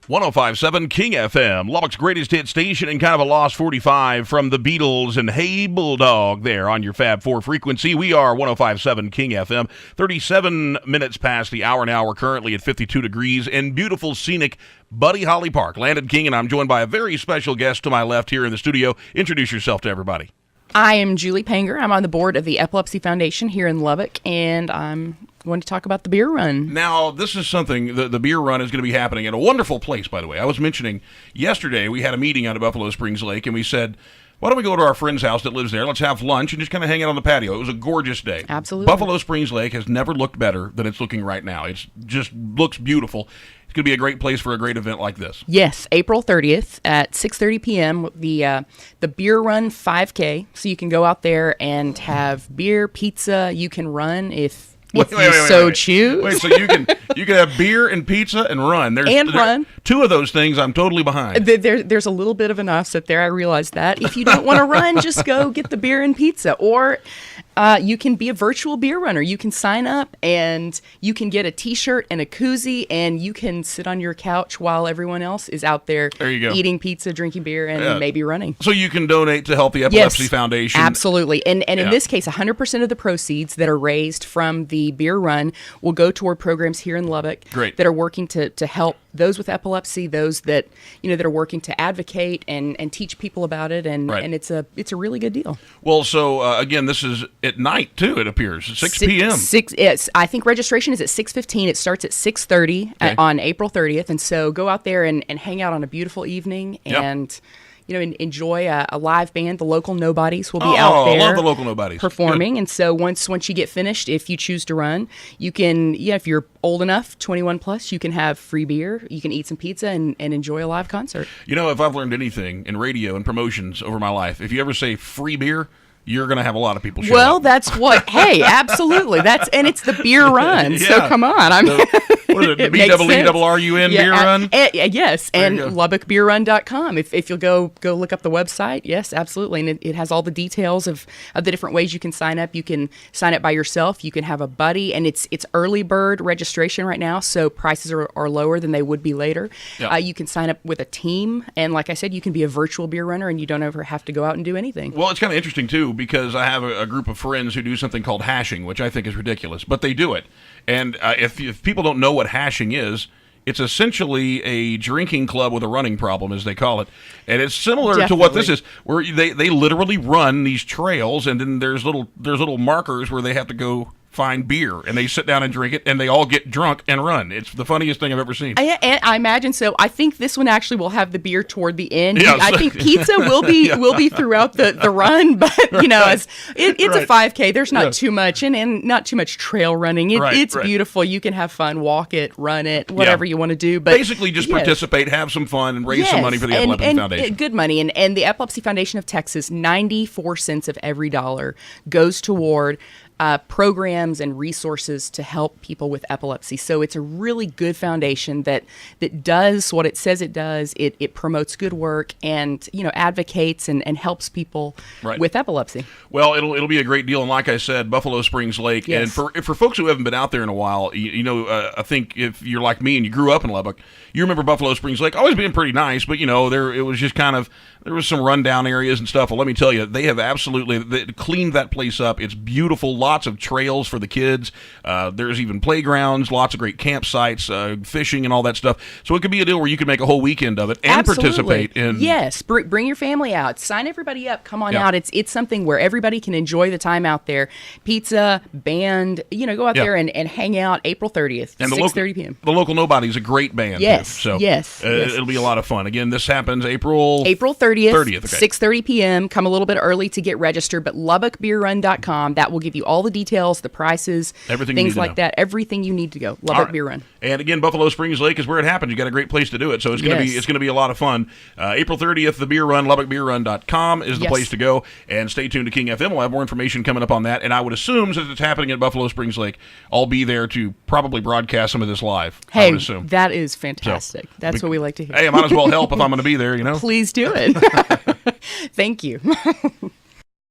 105.7 King FM, Lubbock's greatest hit station, and kind of a lost 45 from the Beatles and Hey Bulldog there on your Fab 4 frequency. We are 105.7 King FM, 37 minutes past the hour now. We're currently at 52 degrees in beautiful, scenic Buddy Holly Park. Landon King, and I'm joined by a very special guest to my left here in the studio. Introduce yourself to everybody. I am Julie Panger. I'm on the board of the Epilepsy Foundation here in Lubbock, and I'm going to talk about the beer run. Now, this is something, the beer run is going to be happening at a wonderful place, by the way. I was mentioning yesterday we had a meeting out at Buffalo Springs Lake, and we said, why don't we go to our friend's house that lives there? Let's have lunch and just kind of hang out on the patio. It was a gorgeous day. Absolutely. Buffalo Springs Lake has never looked better than it's looking right now. It just looks beautiful. It's going to be a great place for a great event like this. Yes, April 30th at 6:30 p.m. The beer run 5K. So you can go out there and have beer, pizza. You can run if you so choose. Wait, so you can have beer and pizza and run. Run. Two of those things I'm totally behind. There's a little bit of an offset there. I realize that. If you don't want to run, just go get the beer and pizza. Or you can be a virtual beer runner. You can sign up and you can get a T-shirt and a koozie, and you can sit on your couch while everyone else is out there eating pizza, drinking beer, and maybe running. So you can donate to help the Epilepsy Foundation. Absolutely. And in this case, 100% of the proceeds that are raised from the beer run will go toward programs here in Lubbock that are working to help those with epilepsy, those that that are working to advocate and teach people about it, and it's a really good deal. Well, so again, this is at night too. It appears 6 p.m. I think registration is at 6:15. It starts at 6:30 on April 30th, and so go out there and hang out on a beautiful evening and. Enjoy a live band. The Local Nobodies will be out there. I love the Local Nobodies performing. Good. And so once you get finished, if you choose to run, you can. If you're old enough, 21 plus, you can have free beer. You can eat some pizza and enjoy a live concert. If I've learned anything in radio and promotions over my life, if you ever say free beer, you're going to have a lot of people show up. That's what. Hey, absolutely. And it's the beer run. So come on. What is it? BEERRUN beer run? Yes, and LubbockBeerRun.com. If you'll go look up the website, yes, absolutely. And it has all the details of the different ways you can sign up. You can sign up by yourself. You can have a buddy, and it's early bird registration right now, so prices are lower than they would be later. Yep. You can sign up with a team, and like I said, you can be a virtual beer runner, and you don't ever have to go out and do anything. Well, it's kind of interesting too, because I have a group of friends who do something called hashing, which I think is ridiculous, but they do it. And if people don't know what hashing is, it's essentially a drinking club with a running problem, as they call it. And it's similar to what this is, where they literally run these trails, and then there's little markers where they have to go find beer, and they sit down and drink it, and they all get drunk and run. It's the funniest thing I've ever seen. I imagine so. I think this one actually will have the beer toward the end. Yes. I think pizza will be throughout the run, but it's a 5K. There's not too much and not too much trail running. It's beautiful. You can have fun, walk it, run it, whatever you want to do. But basically, just participate, have some fun, and raise some money for the Epilepsy Foundation. Good money, and the Epilepsy Foundation of Texas, 94 cents of every dollar goes toward programs and resources to help people with epilepsy. So it's a really good foundation that does what it says it does. It promotes good work and advocates and helps people with epilepsy. Well, it'll be a great deal. And like I said, Buffalo Springs Lake. Yes. And for folks who haven't been out there in a while, I think if you're like me and you grew up in Lubbock, you remember Buffalo Springs Lake always being pretty nice, but it was just kind of, there was some rundown areas and stuff. Well, let me tell you, they have absolutely cleaned that place up. It's beautiful. Lots of trails for the kids. There's even playgrounds, lots of great campsites, fishing and all that stuff. So it could be a deal where you could make a whole weekend of it and participate in. Yes, bring your family out. Sign everybody up. Come on out. It's something where everybody can enjoy the time out there. Pizza, band, go out there and hang out April 30th, 6:30 p.m. The Local Nobodies, a great band. Yes. So yes. It'll be a lot of fun. Again, this happens April 30th, 6:30 p.m. Come a little bit early to get registered, but LubbockBeerRun.com, that will give you all the details, the prices, things like that. Everything you need to go. Lubbock Beer Run. And again, Buffalo Springs Lake is where it happens. You got a great place to do it, so it's going to be a lot of fun. April 30th, the Beer Run, LubbockBeerRun.com is the place to go. And stay tuned to King FM. We'll have more information coming up on that. And I would assume, since it's happening at Buffalo Springs Lake, I'll be there to probably broadcast some of this live. Hey, I would assume. That is fantastic. That's what we like to hear. Hey, I might as well help if I'm going to be there. Please do it. Thank you.